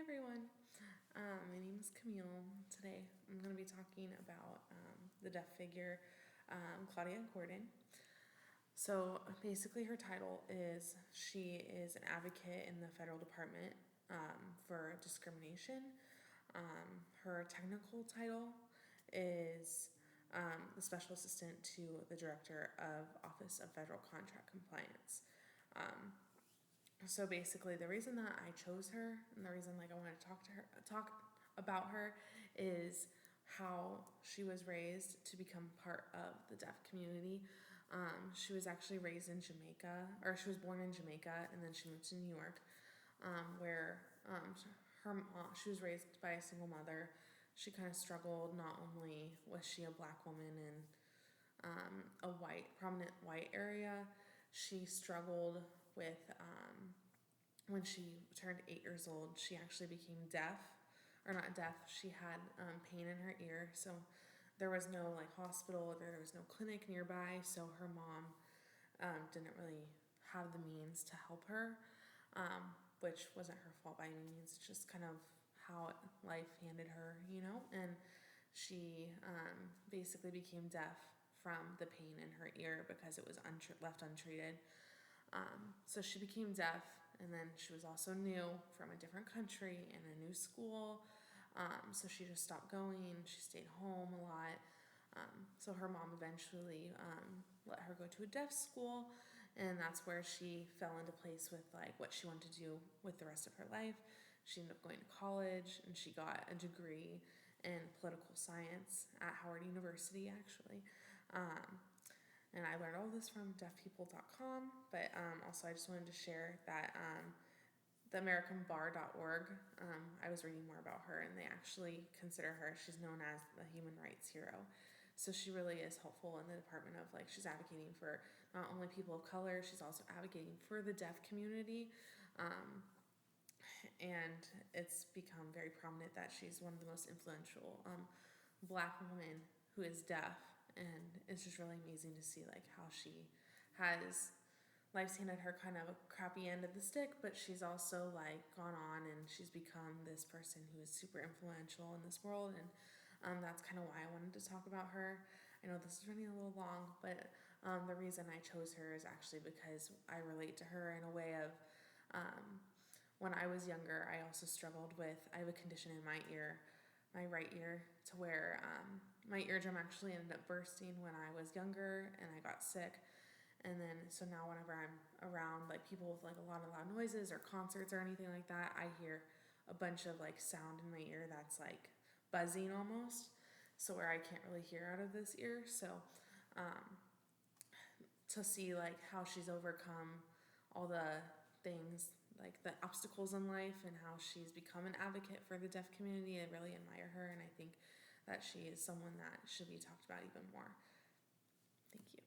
everyone. My name is Camille. Today I'm going to be talking about the deaf figure Claudia Gordan. So basically, her title is she is an advocate in the federal department for discrimination. Her technical title is the special assistant to the director of Office of Federal Contract Compliance. So basically, the reason that I chose her and the reason I wanted to talk about her is how she was raised to become part of the deaf community. She was actually raised in Jamaica, or she was born in Jamaica, and then she moved to New York, where she was raised by a single mother. She kind of struggled. Not only was she a black woman in a prominent white area, she struggled with when she turned 8 years old, she actually became deaf, or not deaf. She had pain in her ear, so there was no hospital, there was no clinic nearby. So her mom didn't really have the means to help her, which wasn't her fault by any means. It's just kind of how life handed her, And she basically became deaf from the pain in her ear because it was left untreated. So she became deaf, and then she was also new from a different country and a new school. So she just stopped going. She stayed home a lot. So her mom eventually let her go to a deaf school, and that's where she fell into place with what she wanted to do with the rest of her life. She ended up going to college, and she got a degree in political science at Howard University, actually. And I learned all this from deafpeople.com, but also I just wanted to share that the AmericanBar.org, I was reading more about her, and they actually consider her, she's known as the human rights hero. So she really is helpful in the department of she's advocating for not only people of color, she's also advocating for the deaf community. And it's become very prominent that she's one of the most influential black women who is deaf. And it's just really amazing to see how she has life's handed her kind of a crappy end of the stick, but she's also gone on and she's become this person who is super influential in this world. And that's kind of why I wanted to talk about her. I know this is running a little long, but the reason I chose her is actually because I relate to her in a way of when I was younger, I also struggled with, I have a condition in my ear, my right ear, to where my eardrum actually ended up bursting when I was younger, and I got sick. And then, so now whenever I'm around people with a lot of loud noises or concerts or anything like that, I hear a bunch of sound in my ear that's buzzing almost, so where I can't really hear out of this ear. So to see how she's overcome all the things, the obstacles in life, and how she's become an advocate for the deaf community, I really admire her, and I think that she is someone that should be talked about even more. Thank you.